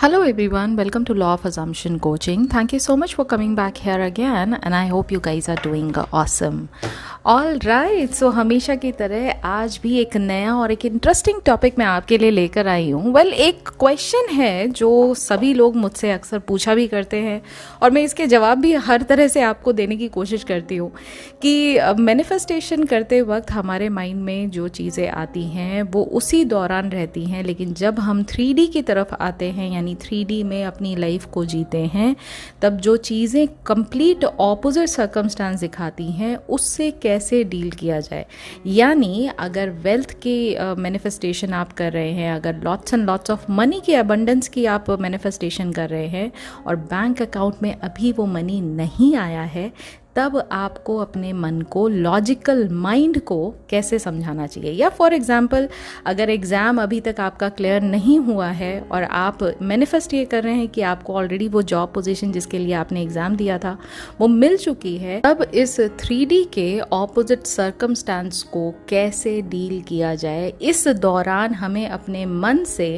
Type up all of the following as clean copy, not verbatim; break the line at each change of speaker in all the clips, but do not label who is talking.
Hello everyone, welcome to Law of Assumption Coaching. Thank you so much for coming back here again and I hope you guys are doing awesome. All right, so हमेशा की तरह आज भी एक नया और एक interesting topic मैं आपके लिए लेकर आई हूँ। वेल, एक क्वेश्चन है जो सभी लोग मुझसे अक्सर पूछा भी करते हैं और मैं इसके जवाब भी हर तरह से आपको देने की कोशिश करती हूँ कि मैनिफेस्टेशन करते वक्त हमारे माइंड में जो चीज़ें आती हैं वो उसी दौरान रहती हैं, लेकिन जब हम 3D की तरफ आते हैं यानी 3D में अपनी लाइफ को जीते हैं तब जो चीज़ें कंप्लीट ऑपोजिट सर्कमस्टांस दिखाती हैं उससे कैसे डील किया जाए। यानी अगर वेल्थ की मैनिफेस्टेशन आप कर रहे हैं, अगर lots and lots of money की अबंडेंस की आप मैनिफेस्टेशन कर रहे हैं और बैंक अकाउंट में अभी वो मनी नहीं आया है, तब आपको अपने मन को, लॉजिकल माइंड को कैसे समझाना चाहिए। या फॉर एग्जांपल, अगर एग्ज़ाम अभी तक आपका क्लियर नहीं हुआ है और आप मैनिफेस्ट ये कर रहे हैं कि आपको ऑलरेडी वो जॉब पोजीशन जिसके लिए आपने एग्ज़ाम दिया था वो मिल चुकी है, तब इस 3D के ऑपोजिट सर्कमस्टांस को कैसे डील किया जाए। इस दौरान हमें अपने मन से,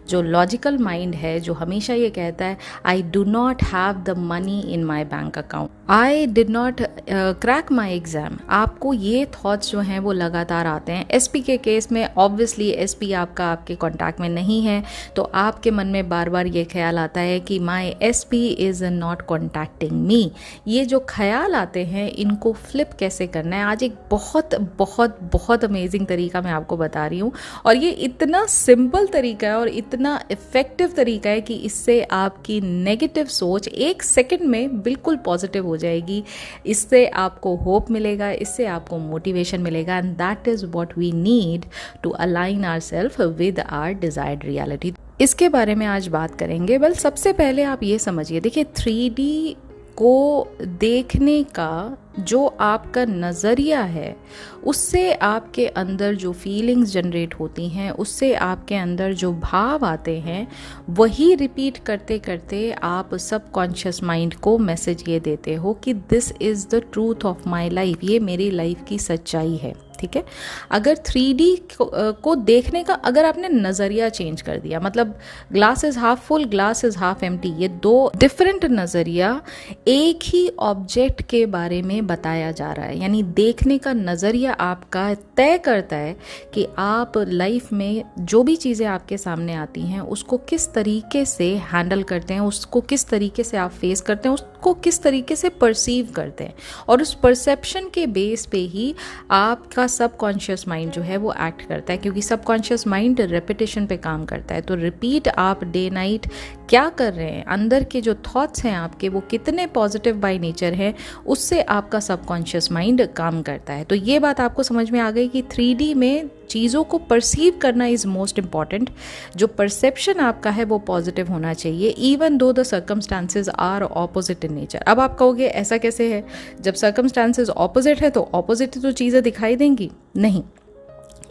जो लॉजिकल माइंड है जो हमेशा ये कहता है I do not have the money in my bank account, I did not crack my exam, आपको ये थॉट्स जो हैं वो लगातार आते हैं। एसपी के केस में ऑब्वियसली एसपी आपके कॉन्टैक्ट में नहीं है तो आपके मन में बार बार ये ख्याल आता है कि माई एसपी इज़ नॉट कॉन्टैक्टिंग मी। ये जो ख्याल आते हैं इनको फ्लिप कैसे करना है, आज एक बहुत बहुत बहुत अमेजिंग तरीका मैं आपको बता रही हूँ और ये इतना सिंपल तरीका है और इतना इफ़ेक्टिव तरीका है कि इससे आपकी नेगेटिव सोच एक सेकंड में बिल्कुल पॉजिटिव हो जाएगी। इससे आपको होप मिलेगा, इससे आपको मोटिवेशन मिलेगा and that is what we need to align ourself with our desired reality. इसके बारे में आज बात करेंगे। वेल, सबसे पहले आप ये समझिए, देखिए 3D को देखने का जो आपका नज़रिया है उससे आपके अंदर जो फीलिंग्स जनरेट होती हैं, उससे आपके अंदर जो भाव आते हैं, वही रिपीट करते करते आप सबकॉन्शियस माइंड को मैसेज ये देते हो कि this is the truth of my life, ये मेरी लाइफ की सच्चाई है। ठीक है, अगर 3D को देखने का अगर आपने नज़रिया चेंज कर दिया, मतलब glass is half full, glass is half empty, ये दो डिफरेंट नज़रिया एक ही ऑब्जेक्ट के बारे में बताया जा रहा है। यानी देखने का नज़रिया आपका तय करता है कि आप लाइफ में जो भी चीज़ें आपके सामने आती हैं उसको किस तरीके से हैंडल करते हैं, उसको किस तरीके से आप फेस करते हैं, उसको किस तरीके से परसीव करते हैं, और उस परसेप्शन के बेस पे ही आपका सबकॉन्शियस माइंड जो है वो एक्ट करता है, क्योंकि सबकॉन्शियस माइंड रेपिटेशन पे काम करता है। तो रिपीट आप डे नाइट क्या कर रहे हैं, अंदर के जो थॉट्स हैं आपके वो कितने पॉजिटिव बाय नेचर हैं, उससे आपका सबकॉन्शियस माइंड काम करता है। तो ये बात आपको समझ में आ गई कि 3D में चीज़ों को परसीव करना इज़ मोस्ट इम्पॉर्टेंट। जो परसेप्शन आपका है वो पॉजिटिव होना चाहिए, even though the circumstances are opposite in nature. अब आप कहोगे ऐसा कैसे है, जब सर्कमस्टांसेस ऑपोजिट है तो ऑपोजिट ही तो चीज़ें दिखाई देंगी। नहीं,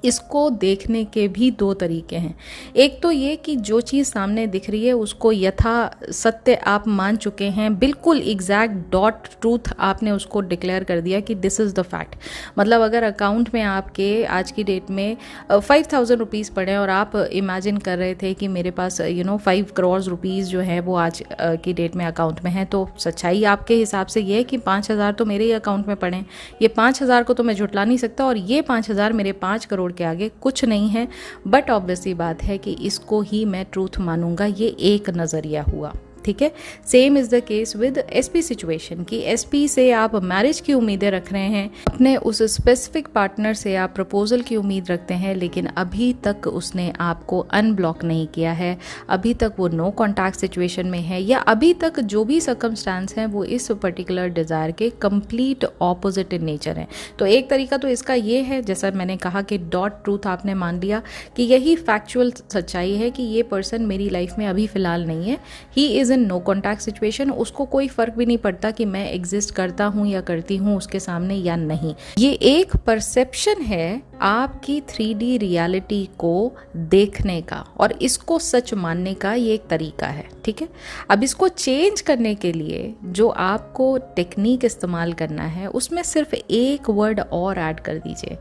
इसको देखने के भी दो तरीके हैं। एक तो ये कि जो चीज़ सामने दिख रही है उसको यथा सत्य आप मान चुके हैं, बिल्कुल एग्जैक्ट डॉट ट्रूथ आपने उसको डिक्लेयर कर दिया कि दिस इज़ द फैक्ट। मतलब अगर अकाउंट में आपके आज की डेट में 5000 रुपीज़ पड़े और आप इमेजिन कर रहे थे कि मेरे पास 5 करोड़ रुपीज़ जो है वो आज की डेट में अकाउंट में है, तो सच्चाई आपके हिसाब से ये है कि 5000 तो मेरे ही अकाउंट में पड़े हैं। ये 5000 को तो मैं झुटला नहीं सकता और ये 5000 मेरे 5 करोड़ के आगे कुछ नहीं है। बट ऑब्वियसली बात है कि इसको ही मैं ट्रूथ मानूंगा, ये एक नज़रिया हुआ। ठीक है, same is the case with SP situation कि एसपी से आप मैरिज की उम्मीदें रख रहे हैं, अपने उस स्पेसिफिक पार्टनर से आप प्रपोजल की उम्मीद रखते हैं, लेकिन अभी तक उसने आपको अनब्लॉक नहीं किया है, अभी तक वो नो कॉन्टैक्ट सिचुएशन में है, या अभी तक जो भी सर्कमस्टांस हैं वो इस पर्टिकुलर डिज़ायर के कंप्लीट ऑपोजिट इन नेचर है। तो एक तरीका तो इसका ये है, जैसा मैंने कहा कि डॉट ट्रूथ आपने मान लिया कि यही फैक्चुअल सच्चाई है कि ये पर्सन मेरी लाइफ में अभी फ़िलहाल नहीं है, he is no contact situation, उसको कोई फर्क भी नहीं पड़ता कि मैं एग्जिस्ट करता हूं या करती हूं उसके सामने या नहीं। ये एक परसेप्शन है आपकी 3D रियलिटी को देखने का और इसको सच मानने का, ये एक तरीका है। ठीक है। अब इसको चेंज करने के लिए जो आपको टेक्निक इस्तेमाल करना है उसमें सिर्फ एक वर्ड और ऐड कर दीजिए।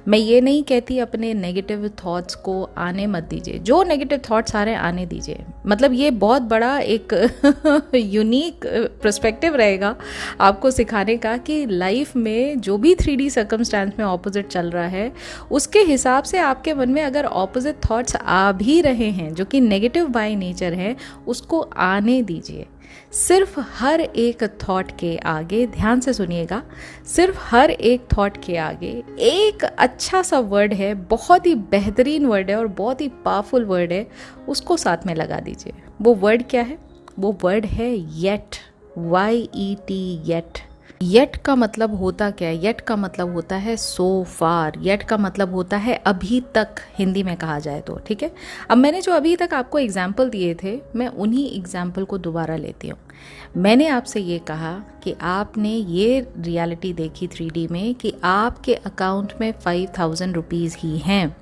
मैं ये नहीं कहती अपने नेगेटिव थॉट्स को आने मत दीजिए, जो नेगेटिव थॉट्स आ रहे हैं आने दीजिए। मतलब ये बहुत बड़ा एक यूनिक पर्सपेक्टिव रहेगा आपको सिखाने का कि लाइफ में जो भी 3D सर्कमस्टेंस में ऑपोजिट चल रहा है उसके हिसाब से आपके मन में अगर ऑपोजिट थॉट्स आ भी रहे हैं जो कि नेगेटिव बाय नेचर है, उसको आने दीजिए। सिर्फ हर एक थॉट के आगे, ध्यान से सुनिएगा, सिर्फ हर एक थॉट के आगे एक अच्छा सा वर्ड है, बहुत ही बेहतरीन वर्ड है और बहुत ही पावरफुल वर्ड है, उसको साथ में लगा दीजिए। वो वर्ड क्या है? वो वर्ड है येट, YET, येट। येट का मतलब होता क्या है? येट का मतलब होता है सो फार। येट का मतलब होता है अभी तक, हिंदी में कहा जाए तो, ठीक है। अब मैंने जो अभी तक आपको एग्जाम्पल दिए थे, मैं उन्हीं एग्जाम्पल को दोबारा लेती हूँ। मैंने आपसे ये कहा कि आपने ये रियलिटी देखी 3D में कि आपके अकाउंट में 5000 रुपीज़ ही हैं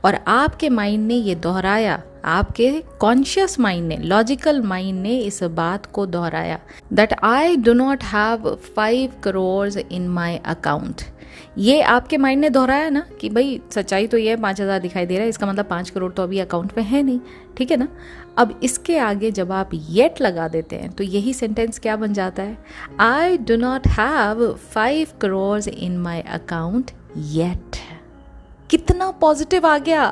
और आपके माइंड ने ये दोहराया, आपके कॉन्शियस माइंड ने, लॉजिकल माइंड ने इस बात को दोहराया that I do not have 5 crore in my account. ये आपके माइंड ने दोहराया ना कि भाई सच्चाई तो ये है 5000 दिखाई दे रहा है, इसका मतलब 5 करोड़ तो अभी अकाउंट में है नहीं, ठीक है ना। अब इसके आगे जब आप येट लगा देते हैं तो यही सेंटेंस क्या बन जाता है? I do not have 5 crore in my account yet. कितना पॉजिटिव आ गया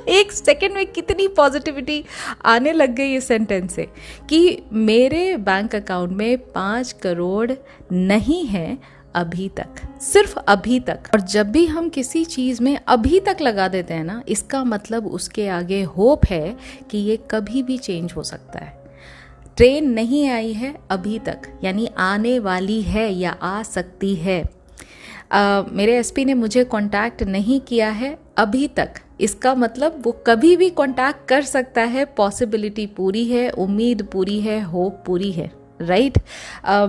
एक सेकंड में कितनी पॉजिटिविटी आने लग गई इस सेंटेंस से कि मेरे बैंक अकाउंट में 5 करोड़ नहीं है अभी तक, सिर्फ अभी तक। और जब भी हम किसी चीज़ में अभी तक लगा देते हैं ना, इसका मतलब उसके आगे होप है कि ये कभी भी चेंज हो सकता है। ट्रेन नहीं आई है अभी तक, यानी आने वाली है या आ सकती है। मेरे एसपी ने मुझे कांटेक्ट नहीं किया है अभी तक, इसका मतलब वो कभी भी कांटेक्ट कर सकता है। पॉसिबिलिटी पूरी है, उम्मीद पूरी है, होप पूरी है, राइट।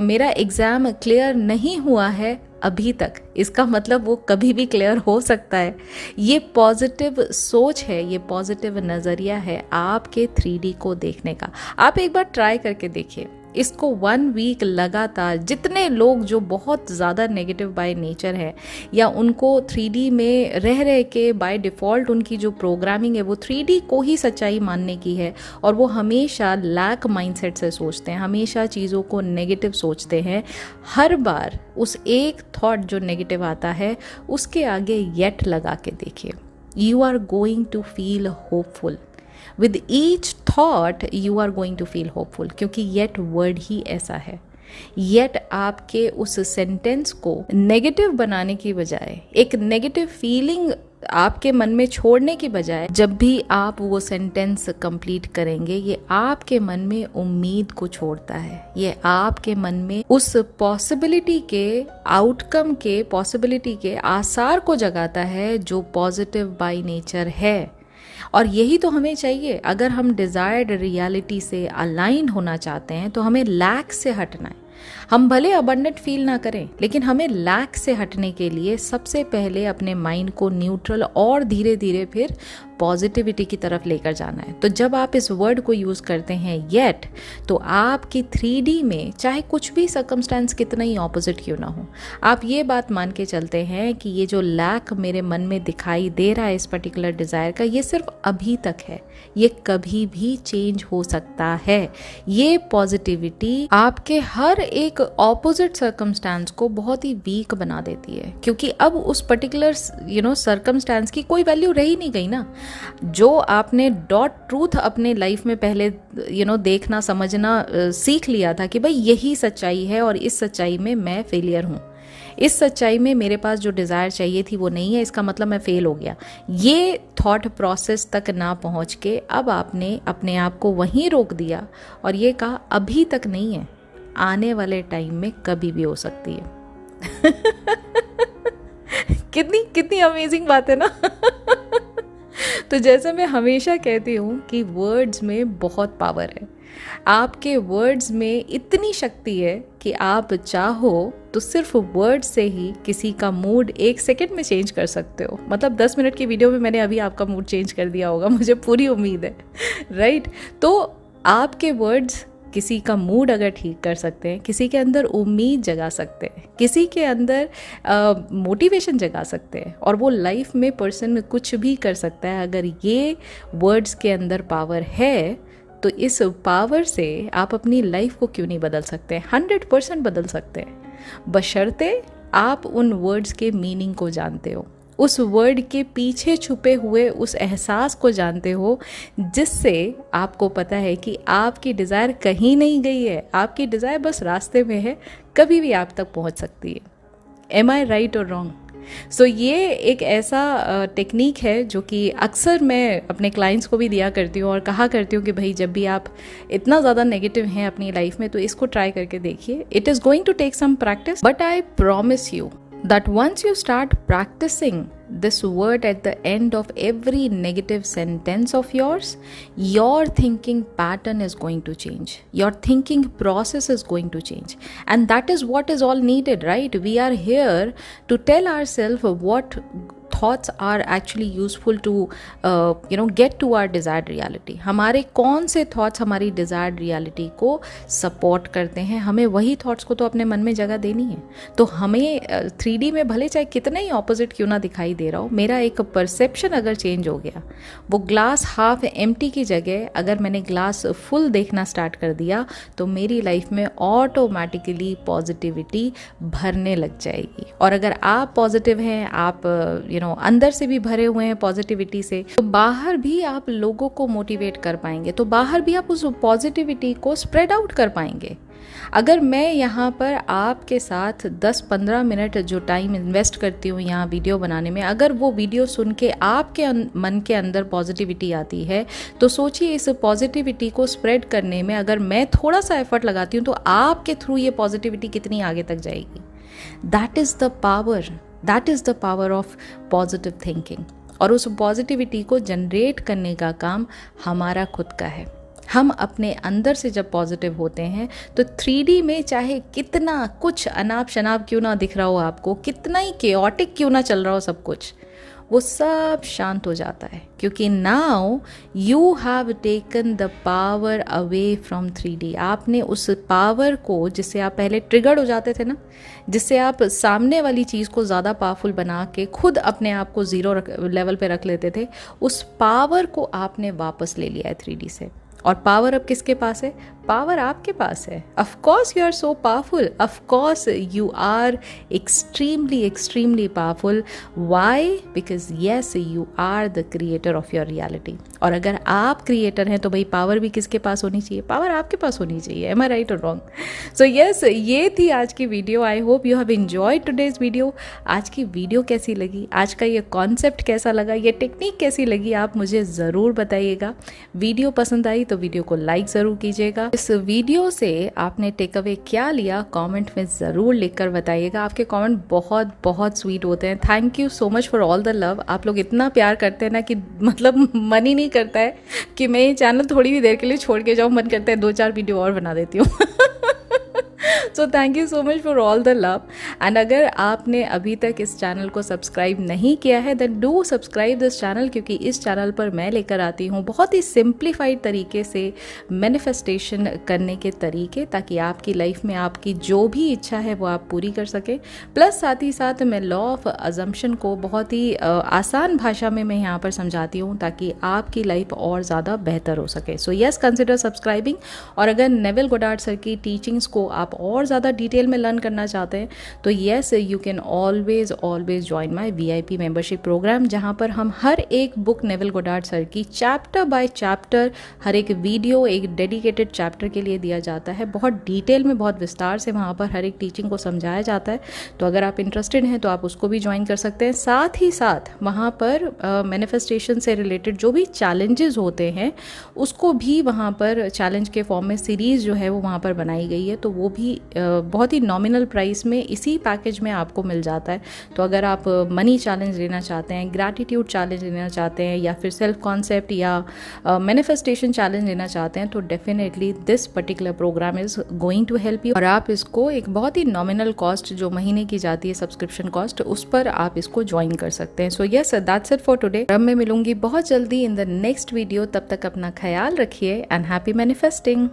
मेरा एग्ज़ाम क्लियर नहीं हुआ है अभी तक, इसका मतलब वो कभी भी क्लियर हो सकता है। ये पॉजिटिव सोच है, ये पॉजिटिव नज़रिया है आपके 3D को देखने का। आप एक बार ट्राई करके देखिए इसको 1 वीक लगातार। जितने लोग जो बहुत ज़्यादा नेगेटिव बाय नेचर है या उनको 3D में रह रह के बाय डिफ़ॉल्ट उनकी जो प्रोग्रामिंग है वो 3D को ही सच्चाई मानने की है और वो हमेशा लैक माइंडसेट से सोचते हैं, हमेशा चीज़ों को नेगेटिव सोचते हैं। हर बार उस एक थॉट जो नेगेटिव आता है उसके आगे येट लगा के देखिए। You are going to feel hopeful. With each thought you are going to feel hopeful, क्योंकि yet वर्ड ही ऐसा है। yet आपके उस सेंटेंस को नेगेटिव बनाने की बजाय, एक नेगेटिव फीलिंग आपके मन में छोड़ने की बजाय, जब भी आप वो सेंटेंस कंप्लीट करेंगे ये आपके मन में उम्मीद को छोड़ता है। ये आपके मन में उस पॉसिबिलिटी के आउटकम के, पॉसिबिलिटी के आसार को जगाता है जो पॉजिटिव बाय नेचर है। और यही तो हमें चाहिए। अगर हम डिज़ायर्ड रियलिटी से अलाइन होना चाहते हैं तो हमें लैक से हटना है। हम भले अबंडेंट फील ना करें, लेकिन हमें लैक से हटने के लिए सबसे पहले अपने माइंड को न्यूट्रल और धीरे धीरे फिर पॉजिटिविटी की तरफ लेकर जाना है। तो जब आप इस वर्ड को यूज़ करते हैं येट, तो आपकी 3D में चाहे कुछ भी सर्कमस्टेंस कितना ही ऑपोजिट क्यों ना हो, आप ये बात मान के चलते हैं कि ये जो लैक मेरे मन में दिखाई दे रहा है इस पर्टिकुलर डिज़ायर का, ये सिर्फ अभी तक है, ये कभी भी चेंज हो सकता है। ये पॉजिटिविटी आपके हर एक ऑपोजिट सर्कमस्टेंस को बहुत ही वीक बना देती है, क्योंकि अब उस पर्टिकुलर सर्कमस्टेंस की कोई वैल्यू रही नहीं गई ना। जो आपने डॉट ट्रूथ अपने लाइफ में पहले देखना समझना सीख लिया था कि भाई यही सच्चाई है और इस सच्चाई में मैं फेलियर हूँ, इस सच्चाई में मेरे पास जो डिज़ायर चाहिए थी वो नहीं है, इसका मतलब मैं फेल हो गया। ये थॉट प्रोसेस तक ना पहुँच के अब आपने अपने आप को वहीं रोक दिया और ये कहा अभी तक नहीं है, आने वाले टाइम में कभी भी हो सकती है। कितनी अमेजिंग बात है ना। तो जैसे मैं हमेशा कहती हूँ कि वर्ड्स में बहुत पावर है। आपके वर्ड्स में इतनी शक्ति है कि आप चाहो तो सिर्फ वर्ड से ही किसी का मूड 1 सेकंड में चेंज कर सकते हो। मतलब 10 मिनट की वीडियो में मैंने अभी आपका मूड चेंज कर दिया होगा, मुझे पूरी उम्मीद है, राइट। तो आपके वर्ड्स किसी का मूड अगर ठीक कर सकते हैं, किसी के अंदर उम्मीद जगा सकते हैं, किसी के अंदर मोटिवेशन जगा सकते हैं, और वो लाइफ में पर्सन कुछ भी कर सकता है। अगर ये वर्ड्स के अंदर पावर है तो इस पावर से आप अपनी लाइफ को क्यों नहीं बदल सकते? 100% बदल सकते हैं, बशर्ते आप उन वर्ड्स के मीनिंग को जानते हो, उस वर्ड के पीछे छुपे हुए उस एहसास को जानते हो, जिससे आपको पता है कि आपकी डिज़ायर कहीं नहीं गई है, आपकी डिज़ायर बस रास्ते में है, कभी भी आप तक पहुंच सकती है। एम आई राइट और रॉन्ग? सो ये एक ऐसा टेक्निक है जो कि अक्सर मैं अपने क्लाइंट्स को भी दिया करती हूँ और कहा करती हूँ कि भाई जब भी आप इतना ज़्यादा नेगेटिव हैं अपनी लाइफ में तो इसको ट्राई करके देखिए। It is going to take some practice, but I promise you that once you start practicing this word at the end of every negative sentence of yours, your thinking pattern is going to change. Your thinking process is going to change. And that is what is all needed, right? We are here to tell ourselves what thoughts are actually useful to get to our desired reality. हमारे कौन से thoughts हमारी desired reality को support करते हैं, हमें वही thoughts को तो अपने मन में जगह देनी है। तो हमें 3D में भले चाहे कितना ही opposite क्यों ना दिखाई दे रहा हो, मेरा एक perception अगर change हो गया, वो ग्लास हाफ एम्प्टी की जगह अगर मैंने ग्लास फुल देखना स्टार्ट कर दिया तो मेरी लाइफ में ऑटोमेटिकली पॉजिटिविटी भरने लग जाएगी। और अगर आप पॉजिटिव हैं, आप अंदर से भी भरे हुए हैं पॉजिटिविटी से, तो बाहर भी आप लोगों को मोटिवेट कर पाएंगे, तो बाहर भी आप उस पॉजिटिविटी को स्प्रेड आउट कर पाएंगे। अगर मैं यहाँ पर आपके साथ 10-15 मिनट जो टाइम इन्वेस्ट करती हूँ यहाँ वीडियो बनाने में, अगर वो वीडियो सुन के आपके मन के अंदर पॉजिटिविटी आती है, तो सोचिए इस पॉजिटिविटी को स्प्रेड करने में अगर मैं थोड़ा सा एफर्ट लगाती हूँ तो आपके थ्रू ये पॉजिटिविटी कितनी आगे तक जाएगी। That is the power of positive thinking. और उस पॉजिटिविटी को जनरेट करने का काम हमारा खुद का है। हम अपने अंदर से जब पॉजिटिव होते हैं तो 3D में चाहे कितना कुछ अनाप शनाप क्यों ना दिख रहा हो आपको, कितना ही केओटिक क्यों ना चल रहा हो सब कुछ, वो सब शांत हो जाता है, क्योंकि now you have taken the power away from 3D। आपने उस पावर को, जिससे आप पहले ट्रिगर्ड हो जाते थे ना, जिससे आप सामने वाली चीज़ को ज़्यादा पावरफुल बना के खुद अपने आप को ज़ीरो लेवल पे रख लेते थे, उस पावर को आपने वापस ले लिया है 3D से। और पावर अब किसके पास है? पावर आपके पास है। Of course you are so powerful, of course you are extremely powerful. Why? Because yes, you are the creator of your reality. और अगर आप क्रिएटर हैं तो भाई पावर भी किसके पास होनी चाहिए? पावर आपके पास होनी चाहिए। एम आई राइट और रॉन्ग? सो येस, ये थी आज की video. I hope you have enjoyed today's video. आज की वीडियो कैसी लगी, आज का ये कॉन्सेप्ट कैसा लगा, ये टेक्निक कैसी लगी, आप मुझे ज़रूर बताइएगा। वीडियो पसंद आई तो वीडियो को लाइक ज़रूर कीजिएगा। इस वीडियो से आपने टेक अवे क्या लिया कमेंट में ज़रूर लिखकर बताइएगा। आपके कमेंट बहुत बहुत स्वीट होते हैं। Thank you so much for all the love. आप लोग इतना प्यार करते हैं ना कि मतलब मन ही नहीं करता है कि मैं ये चैनल थोड़ी भी देर के लिए छोड़ के जाऊँ। मन करता है 2-4 वीडियो और बना देती हूँ। So thank you so much for all the love. And अगर आपने अभी तक इस चैनल को सब्सक्राइब नहीं किया है then do subscribe this channel, क्योंकि इस चैनल पर मैं लेकर आती हूँ बहुत ही सिंप्लीफाइड तरीके से मैनिफेस्टेशन करने के तरीके, ताकि आपकी लाइफ में आपकी जो भी इच्छा है वो आप पूरी कर सके। प्लस साथ ही साथ मैं लॉ ऑफ अजम्पशन को बहुत ही आसान भाषा में मैं यहाँ पर समझाती हूँ ताकि आपकी लाइफ और ज़्यादा बेहतर हो सके। So yes, consider subscribing. और अगर नेविल गोडार्ड सर की टीचिंग्स को आप और ज़्यादा डिटेल में लर्न करना चाहते हैं तो yes, you can always join my VIP membership program, जहाँ पर हम हर एक बुक नेविल गोडार्ड सर की चैप्टर बाय चैप्टर, हर एक वीडियो एक डेडिकेटेड चैप्टर के लिए दिया जाता है। बहुत डिटेल में, बहुत विस्तार से वहाँ पर हर एक टीचिंग को समझाया जाता है। तो अगर आप इंटरेस्टेड हैं तो आप उसको भी ज्वाइन कर सकते हैं। साथ ही साथ वहाँ पर मैनिफेस्टेशन से रिलेटेड जो भी चैलेंजेस होते हैं उसको भी वहाँ पर चैलेंज के फॉर्म में सीरीज़ जो है वो वहाँ पर बनाई गई है, तो वो भी बहुत ही नॉमिनल प्राइस में इसी पैकेज में आपको मिल जाता है। तो अगर आप मनी चैलेंज लेना चाहते हैं, ग्रैटिट्यूड चैलेंज लेना चाहते हैं, या फिर सेल्फ कॉन्सेप्ट या मैनिफेस्टेशन चैलेंज लेना चाहते हैं, तो definitely this particular program is going to help you. और आप इसको एक बहुत ही नॉमिनल कॉस्ट जो महीने की जाती है सब्सक्रिप्शन कॉस्ट, उस पर आप इसको ज्वाइन कर सकते हैं। So yes, that's it for today. अब मैं मिलूंगी बहुत जल्दी इन द नेक्स्ट वीडियो। तब तक अपना ख्याल रखिए एंड हैप्पी मैनिफेस्टिंग।